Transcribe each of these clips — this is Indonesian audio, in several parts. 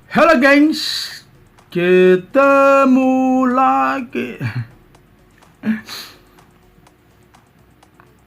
Halo gengs, ketemu lagi.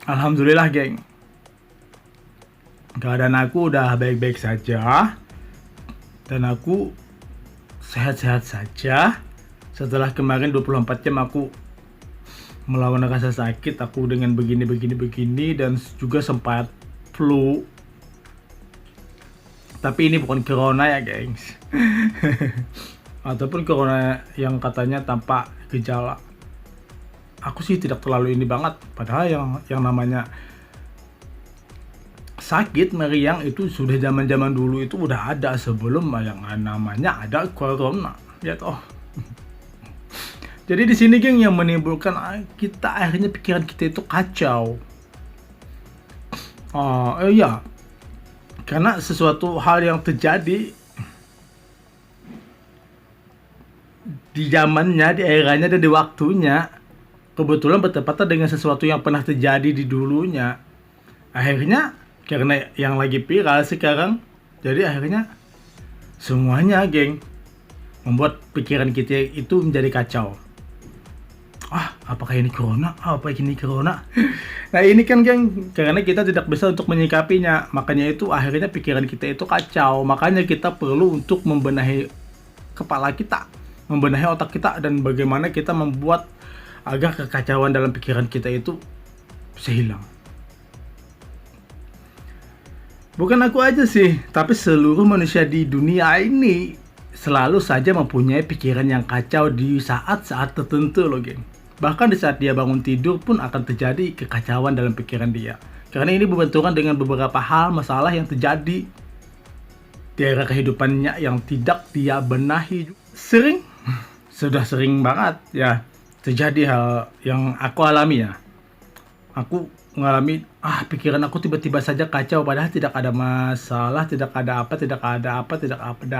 Alhamdulillah geng, keadaan aku udah baik-baik saja dan aku sehat-sehat saja. Setelah kemarin 24 jam aku melawan rasa sakit, aku dengan begini dan juga sempat flu. Tapi ini bukan corona ya gengs. Ataupun corona yang katanya tanpa gejala. Aku sih tidak terlalu ini banget, padahal yang namanya sakit meriang itu sudah zaman dulu itu udah ada sebelum yang namanya ada corona, ya toh. Jadi di sini geng yang menimbulkan kita akhirnya pikiran kita itu kacau. Iya, karena sesuatu hal yang terjadi di zamannya, di eranya dan di waktunya kebetulan bertepatan dengan sesuatu yang pernah terjadi di dulunya. Akhirnya karena yang lagi viral sekarang, jadi akhirnya semuanya geng membuat pikiran kita itu menjadi kacau. Apakah ini corona? Apa ini corona? Nah ini kan geng, karena kita tidak bisa untuk menyikapinya, makanya itu akhirnya pikiran kita itu kacau. Makanya kita perlu untuk membenahi kepala kita, membenahi otak kita, dan bagaimana kita membuat agar kekacauan dalam pikiran kita itu bisa hilang. Bukan aku aja sih, tapi seluruh manusia di dunia ini selalu saja mempunyai pikiran yang kacau di saat-saat tertentu loh geng. Bahkan di saat dia bangun tidur pun akan terjadi kekacauan dalam pikiran dia. Karena ini berbenturan dengan beberapa hal masalah yang terjadi di era kehidupannya yang tidak dia benahi. Sudah sering banget ya terjadi hal yang aku alami ya. Aku mengalami pikiran aku tiba-tiba saja kacau padahal tidak ada masalah, tidak ada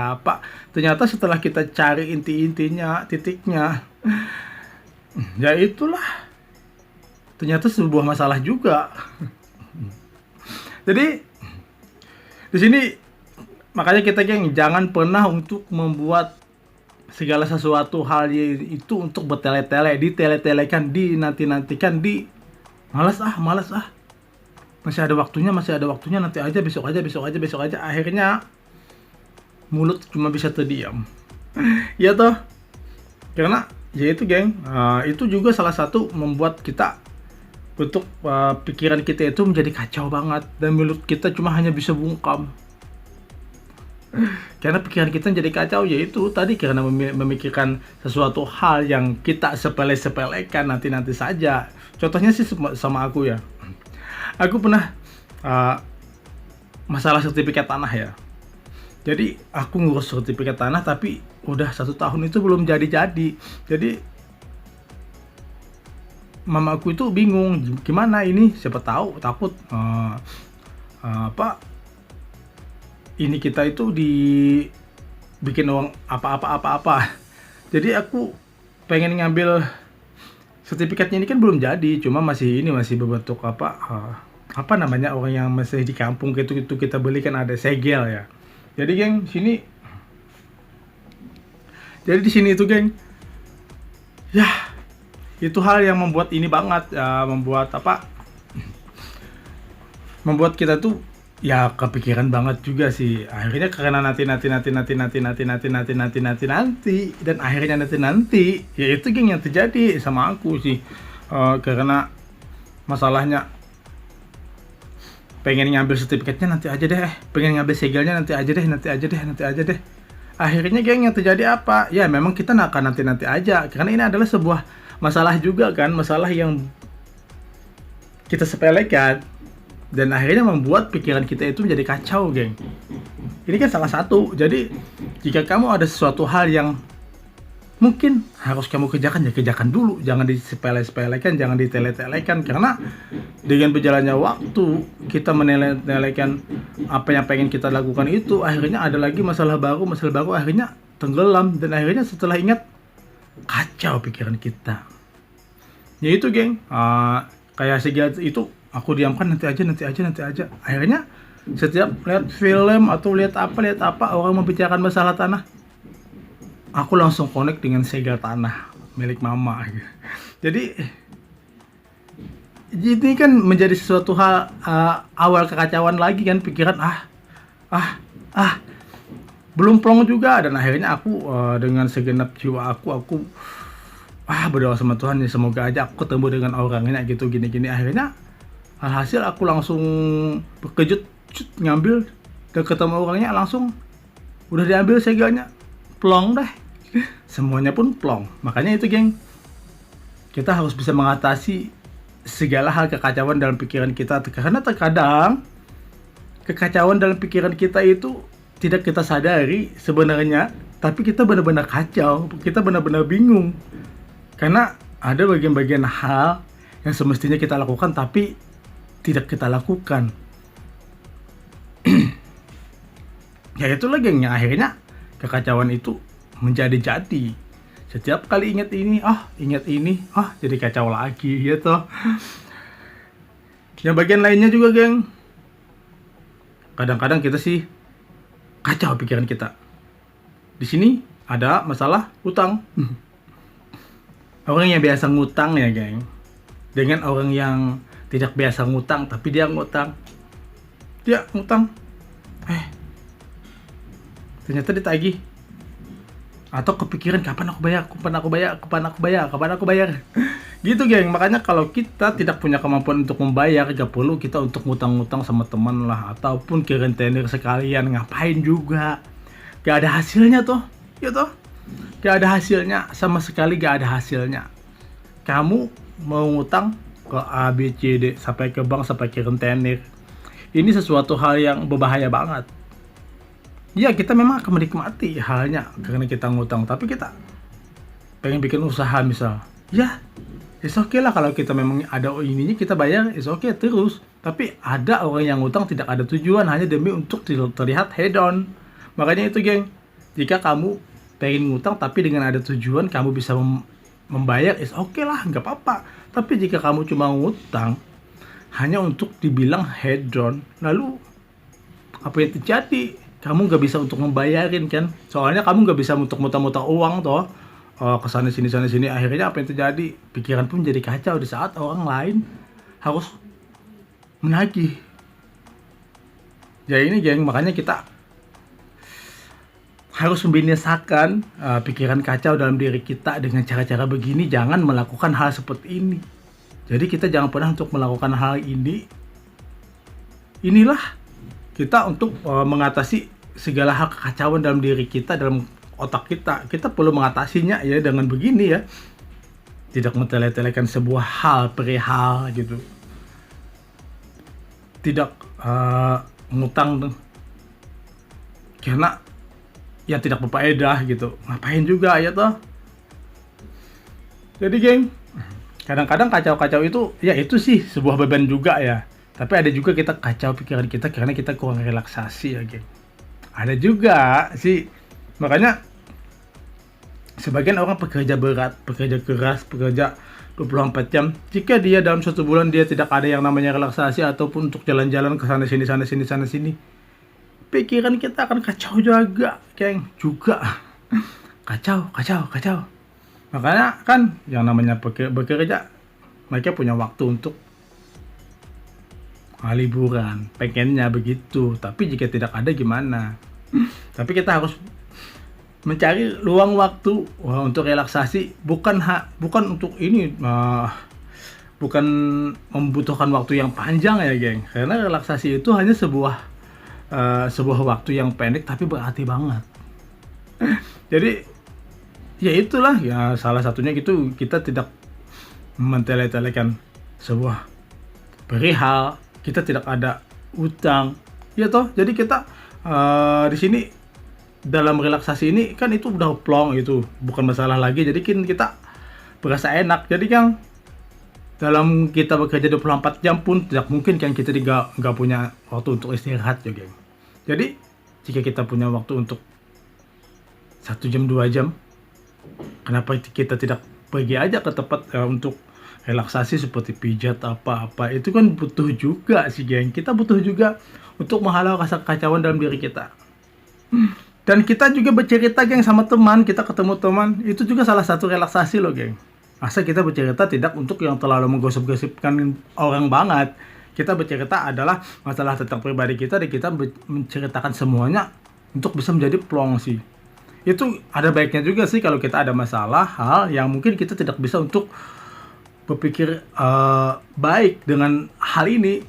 apa. Ternyata setelah kita cari inti-intinya, titiknya, ya itulah ternyata sebuah masalah juga. Jadi di sini makanya kita geng jangan pernah untuk membuat segala sesuatu hal itu untuk bertele-tele, ditele-telekan, dinanti-nantikan, malas masih ada waktunya, nanti aja, besok aja. Akhirnya mulut cuma bisa terdiam. Ya toh, karena ya itu geng, itu juga salah satu membuat kita untuk pikiran kita itu menjadi kacau banget dan mulut kita cuma hanya bisa bungkam. Karena pikiran kita jadi kacau, yaitu tadi karena memikirkan sesuatu hal yang kita sepelekan nanti saja. Contohnya sih sama aku ya, aku pernah masalah sertifikat tanah ya. Jadi aku ngurus sertifikat tanah tapi udah 1 tahun itu belum jadi. Jadi mama aku itu bingung gimana ini, siapa tahu takut ini kita itu dibikin uang apa. Jadi aku pengen ngambil sertifikatnya, ini kan belum jadi, cuma masih berbentuk apa namanya, orang yang masih di kampung gitu kita beli kan ada segel ya. Jadi geng di sini itu geng, ya itu hal yang membuat ini banget ya, membuat kita tuh ya kepikiran banget juga sih. Akhirnya karena nanti dan akhirnya nanti ya itu geng yang terjadi sama aku sih. Karena masalahnya pengen ngambil sertifikatnya nanti aja deh, pengen ngambil segelnya nanti aja deh. Akhirnya geng yang terjadi apa? Ya memang kita akan nanti aja, karena ini adalah sebuah masalah juga kan, masalah yang kita sepelekan dan akhirnya membuat pikiran kita itu menjadi kacau geng. Ini kan salah satu. Jadi jika kamu ada sesuatu hal yang mungkin harus kamu kerjakan, ya kerjakan dulu, jangan disepelekan, jangan ditele-telekan. Karena dengan berjalannya waktu kita menele-telekan apa yang pengen kita lakukan itu, akhirnya ada lagi masalah baru akhirnya tenggelam, dan akhirnya setelah ingat kacau pikiran kita. Ya itu geng, kayak segala itu aku diamkan nanti aja. Akhirnya Setiap lihat film atau lihat apa orang membicarakan masalah tanah, aku langsung connect dengan segel tanah milik mama. Jadi ini kan menjadi sesuatu hal, awal kekacauan lagi kan, pikiran ah ah belum plong juga, dan akhirnya aku dengan segenap jiwa aku berdoa sama Tuhan ya, semoga aja aku ketemu dengan orangnya gitu gini-gini. Akhirnya alhasil aku langsung berkejut, ngambil dan ketemu orangnya, langsung udah diambil segelnya, plong deh. Semuanya pun plong. Makanya itu geng, kita harus bisa mengatasi segala hal kekacauan dalam pikiran kita, karena terkadang kekacauan dalam pikiran kita itu tidak kita sadari sebenarnya, tapi kita benar-benar kacau, kita benar-benar bingung karena ada bagian-bagian hal yang semestinya kita lakukan tapi tidak kita lakukan. Ya itulah geng, yang akhirnya kekacauan itu menjadi-jadi. Setiap kali ingat ini, jadi kacau lagi gitu. Yang bagian lainnya juga geng, kadang-kadang kita sih kacau pikiran kita. Di sini ada masalah utang. Orang yang biasa ngutang ya geng, dengan orang yang tidak biasa ngutang tapi dia ngutang. Ternyata ditagih, atau kepikiran kapan aku bayar. Gitu geng. Makanya kalau kita tidak punya kemampuan untuk membayar, gak perlu kita untuk ngutang-ngutang sama teman lah, ataupun ke rentenir sekalian, ngapain juga, gak ada hasilnya tuh gitu. Gak ada hasilnya, sama sekali gak ada hasilnya. Kamu mau ngutang ke A, B, C, D, sampai ke bank, sampai ke rentenir, ini sesuatu hal yang berbahaya banget. Ya kita memang akan menikmati halnya karena kita ngutang, tapi kita pengen bikin usaha misal, ya it's okay lah kalau kita memang ada ininya kita bayar, it's okay terus. Tapi ada orang yang ngutang tidak ada tujuan, hanya demi untuk terlihat hedon. Makanya itu geng, jika kamu pengen ngutang tapi dengan ada tujuan kamu bisa membayar, it's okay lah, nggak apa-apa. Tapi jika kamu cuma ngutang hanya untuk dibilang hedon, lalu apa yang terjadi? Kamu nggak bisa untuk membayarin kan, soalnya kamu nggak bisa untuk muter-muter uang toh, kesana sini, akhirnya apa yang terjadi? Pikiran pun jadi kacau di saat orang lain harus menagih. Ya ini geng, makanya kita harus membinasakan pikiran kacau dalam diri kita dengan cara-cara begini. Jangan melakukan hal seperti ini. Jadi kita jangan pernah untuk melakukan hal ini. Inilah kita untuk mengatasi segala hal kekacauan dalam diri kita, dalam otak kita. Kita perlu mengatasinya ya dengan begini ya. Tidak mentele-telekan sebuah hal perihal gitu. Tidak ngutang karena yang tidak berfaedah gitu. Ngapain juga ya toh. Jadi geng, kadang-kadang kacau-kacau itu ya itu sih sebuah beban juga ya. Tapi ada juga kita kacau pikiran kita karena kita kurang relaksasi ya geng. Ada juga sih, makanya sebagian orang pekerja berat, pekerja keras, pekerja 24 jam. Jika dia dalam 1 bulan dia tidak ada yang namanya relaksasi ataupun untuk jalan-jalan ke sana sini, pikiran kita akan kacau juga geng. Kacau. Makanya kan yang namanya bekerja, mereka punya waktu untuk liburan, pengennya begitu. Tapi jika tidak ada gimana? Tapi kita harus mencari luang waktu untuk relaksasi, bukan untuk ini, bukan membutuhkan waktu yang panjang ya geng. Karena relaksasi itu hanya sebuah waktu yang pendek tapi berarti banget. Jadi ya itulah ya, salah satunya gitu, kita tidak mentele-telekan sebuah perihal, kita tidak ada utang ya toh. Jadi kita di sini dalam relaksasi ini kan itu udah plong, itu bukan masalah lagi. Jadi kan kita berasa enak. Jadi kan dalam kita bekerja 24 jam pun tidak mungkin kan kita nggak punya waktu untuk istirahat ya geng. Jadi jika kita punya waktu untuk 1 jam 2 jam, kenapa kita tidak pergi aja ke tempat untuk relaksasi seperti pijat apa-apa itu kan butuh juga sih geng. Kita butuh juga untuk menghalau rasa kekacauan dalam diri kita. Dan kita juga bercerita geng sama teman, kita ketemu teman, itu juga salah satu relaksasi loh geng. Asal kita bercerita tidak untuk yang terlalu menggosip-gosipkan orang banget. Kita bercerita adalah masalah tentang pribadi kita dan kita menceritakan semuanya untuk bisa menjadi plong sih. Itu ada baiknya juga sih kalau kita ada masalah, hal yang mungkin kita tidak bisa untuk berpikir baik dengan hal ini.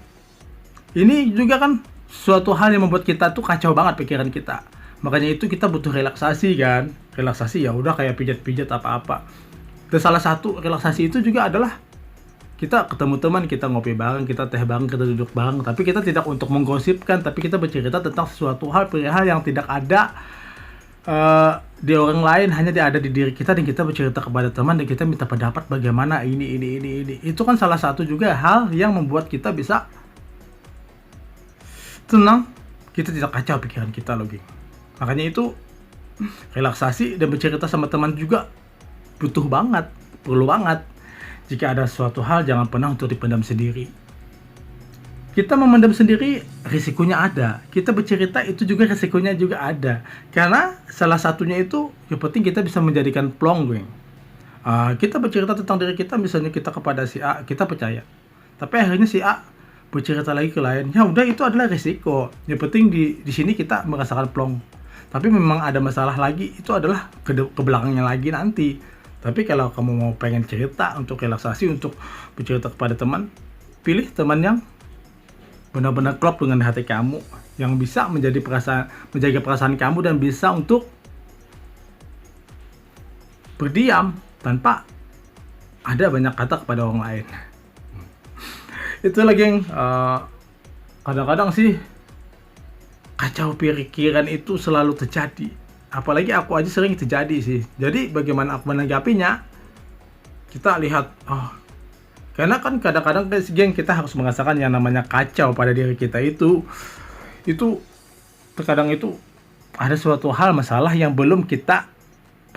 Ini juga kan suatu hal yang membuat kita tuh kacau banget pikiran kita. Makanya itu kita butuh relaksasi kan. Relaksasi ya udah kayak pijat-pijat apa-apa. Dan salah satu relaksasi itu juga adalah kita ketemu teman, kita ngopi bareng, kita teh bareng, kita duduk bareng. Tapi kita tidak untuk menggosipkan, tapi kita bercerita tentang sesuatu hal, perihal yang tidak ada di orang lain, hanya ada di diri kita, dan kita bercerita kepada teman dan kita minta pendapat bagaimana ini. Itu kan salah satu juga hal yang membuat kita bisa tenang, kita tidak kacau pikiran kita loh geng. Makanya itu relaksasi dan bercerita sama teman juga butuh banget, perlu banget. Jika ada suatu hal jangan pernah untuk dipendam sendiri. Kita memendam sendiri risikonya ada. Kita bercerita itu juga risikonya juga ada. Karena salah satunya itu yang penting kita bisa menjadikan plong geng. Kita bercerita tentang diri kita, misalnya kita kepada si A, kita percaya. Tapi akhirnya si A bercerita lagi ke lain. Ya udah, itu adalah risiko. Yang penting di sini kita merasakan plong. Tapi memang ada masalah lagi, itu adalah ke belakangnya lagi nanti. Tapi kalau kamu mau pengen cerita untuk relaksasi, untuk bercerita kepada teman, pilih teman yang benar-benar klop dengan hati kamu, yang bisa menjaga perasaan kamu dan bisa untuk berdiam tanpa ada banyak kata kepada orang lain. Itulah geng, kadang-kadang sih kacau pikiran itu selalu terjadi. Apalagi aku aja sering terjadi sih. Jadi bagaimana aku menanggapinya? Kita lihat, karena kan kadang-kadang geng kita harus merasakan yang namanya kacau pada diri kita itu terkadang itu ada suatu hal, masalah yang belum kita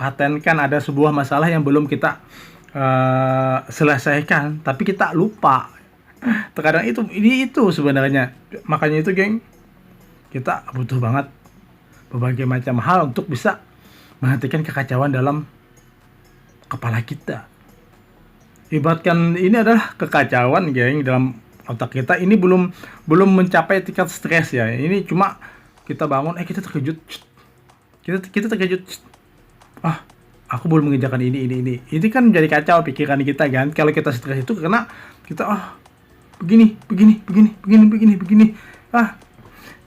patenkan, ada sebuah masalah yang belum kita selesaikan, tapi kita lupa. Terkadang itu sebenarnya. Makanya itu geng, kita butuh banget berbagai macam hal untuk bisa menghentikan kekacauan dalam kepala kita. Ibaratkan ini adalah kekacauan geng dalam otak kita. Ini belum mencapai tingkat stres ya. Ini cuma kita bangun, kita terkejut. Kita terkejut. Aku belum mengerjakan ini. Ini kan menjadi kacau pikiran kita kan. Kalau kita stres itu karena kita begini.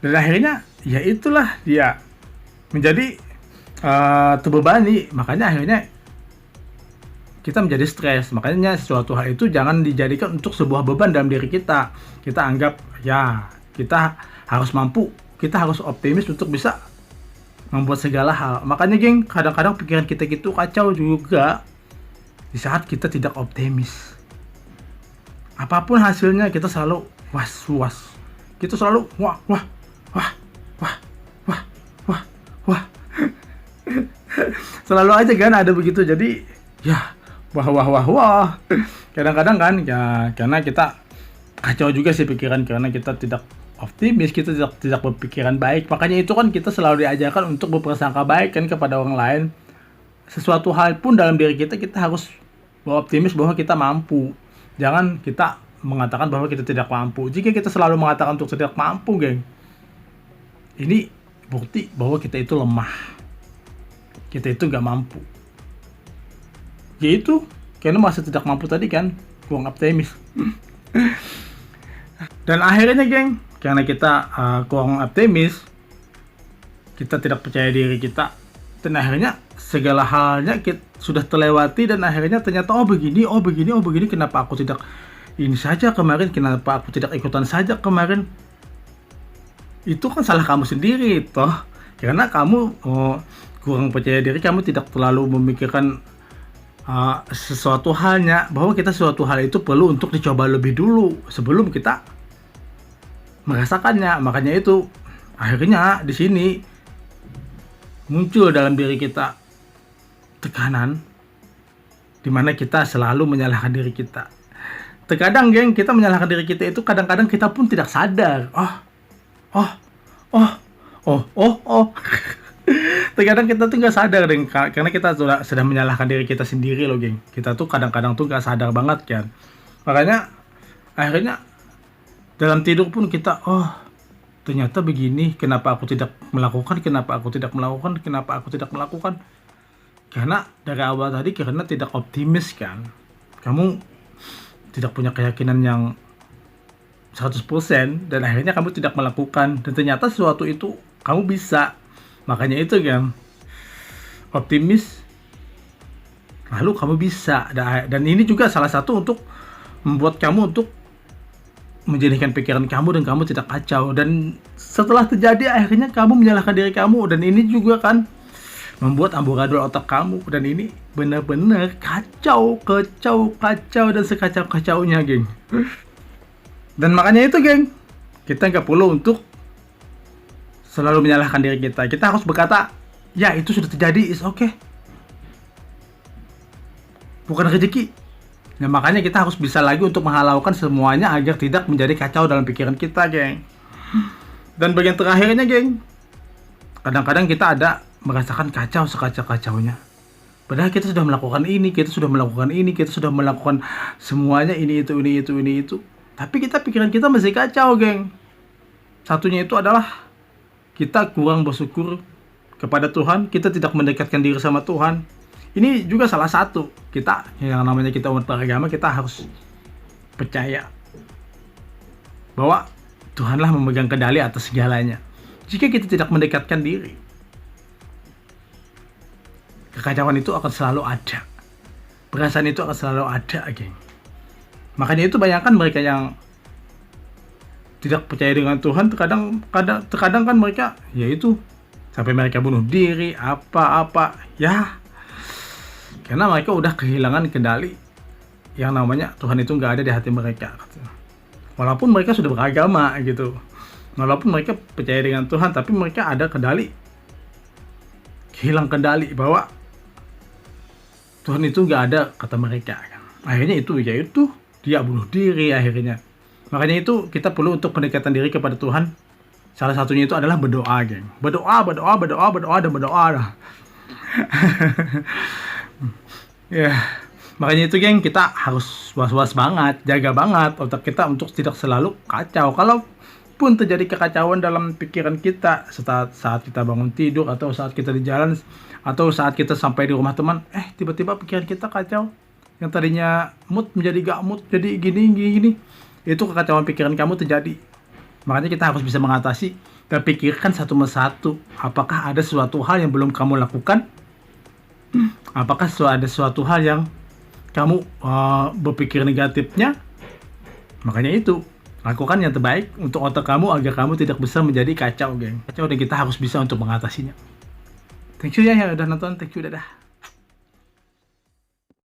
Dan akhirnya ya itulah dia menjadi terbebani. Makanya akhirnya kita menjadi stres. Makanya suatu hal itu jangan dijadikan untuk sebuah beban dalam diri kita. Kita anggap ya kita harus mampu, kita harus optimis untuk bisa membuat segala hal. Makanya geng, kadang-kadang pikiran kita gitu kacau juga di saat kita tidak optimis. Apapun hasilnya kita selalu was-was. Kita selalu wah. Selalu aja kan ada begitu. Jadi ya wah. Kadang-kadang kan ya karena kita kacau juga sih pikiran, karena kita tidak optimis, kita tidak berpikiran baik. Makanya itu kan kita selalu diajarkan untuk berprasangka baik kan kepada orang lain. Sesuatu hal pun dalam diri kita harus optimis bahwa kita mampu. Jangan kita mengatakan bahwa kita tidak mampu. Jika kita selalu mengatakan untuk tidak mampu, geng, ini bukti bahwa kita itu lemah. Kita itu nggak mampu. Yaitu karena masih tidak mampu tadi kan, kurang optimis. Dan akhirnya geng, karena kita kurang optimis, kita tidak percaya diri kita, dan akhirnya segala halnya kita sudah terlewati, dan akhirnya ternyata begini, kenapa aku tidak ini saja kemarin, kenapa aku tidak ikutan saja kemarin. Itu kan salah kamu sendiri toh, karena kamu kurang percaya diri, kamu tidak terlalu memikirkan sesuatu halnya, bahwa kita sesuatu hal itu perlu untuk dicoba lebih dulu sebelum kita merasakannya. Makanya itu akhirnya di sini muncul dalam diri kita tekanan, di mana kita selalu menyalahkan diri kita. Terkadang, geng, kita menyalahkan diri kita itu kadang-kadang kita pun tidak sadar. Oh, oh, oh. Terkadang kita tuh nggak sadar, geng, karena kita sudah menyalahkan diri kita sendiri loh, geng. Kita tuh kadang-kadang tuh nggak sadar banget kan. Makanya akhirnya dalam tidur pun kita, ternyata begini, kenapa aku tidak melakukan, karena dari awal tadi karena tidak optimis kan. Kamu tidak punya keyakinan yang 100% dan akhirnya kamu tidak melakukan, dan ternyata sesuatu itu kamu bisa. Makanya itu kan, optimis lalu kamu bisa. Dan ini juga salah satu untuk membuat kamu untuk menjadikan pikiran kamu dan kamu tidak kacau. Dan setelah terjadi akhirnya kamu menyalahkan diri kamu, dan ini juga kan membuat amburadul otak kamu, dan ini benar-benar kacau dan sekacau-kacaunya, geng. Dan makanya itu, geng, kita nggak perlu untuk selalu menyalahkan diri kita. Kita harus berkata, ya itu sudah terjadi, is okay, bukan rezeki. Nah, makanya kita harus bisa lagi untuk menghalaukan semuanya agar tidak menjadi kacau dalam pikiran kita, geng. Dan bagian terakhirnya, geng, kadang-kadang kita ada merasakan kacau sekacau-kacaunya. Padahal kita sudah melakukan ini, kita sudah melakukan semuanya, ini itu. Tapi pikiran kita masih kacau, geng. Satunya itu adalah kita kurang bersyukur kepada Tuhan, kita tidak mendekatkan diri sama Tuhan. Ini juga salah satu. Kita, yang namanya kita umat beragama, kita harus percaya bahwa Tuhanlah memegang kendali atas segalanya. Jika kita tidak mendekatkan diri, kekacauan itu akan selalu ada. Perasaan itu akan selalu ada, geng. Makanya itu bayangkan mereka yang tidak percaya dengan Tuhan, terkadang kan mereka, yaitu sampai mereka bunuh diri, apa-apa, ya. Karena mereka udah kehilangan kendali yang namanya Tuhan itu nggak ada di hati mereka. Walaupun mereka sudah beragama gitu, walaupun mereka percaya dengan Tuhan, tapi mereka ada hilang kendali bahwa Tuhan itu nggak ada, kata mereka. Akhirnya yaitu dia bunuh diri akhirnya. Makanya itu kita perlu untuk pendekatan diri kepada Tuhan. Salah satunya itu adalah berdoa, geng. Berdoa. Ya, makanya itu, geng, kita harus was-was banget, jaga banget otak kita untuk tidak selalu kacau. Kalaupun terjadi kekacauan dalam pikiran kita saat kita bangun tidur, atau saat kita di jalan, atau saat kita sampai di rumah teman, tiba-tiba pikiran kita kacau. Yang tadinya mood menjadi gak mood, jadi gini. Itu kekacauan pikiran kamu terjadi. Makanya kita harus bisa mengatasi dan pikirkan satu persatu. Apakah ada suatu hal yang belum kamu lakukan? Apakah ada suatu hal yang kamu berpikir negatifnya? Makanya itu, lakukan yang terbaik untuk otak kamu agar kamu tidak bisa menjadi kacau, geng. Dan kita harus bisa untuk mengatasinya. Thank you ya udah nonton. Thank you, dadah.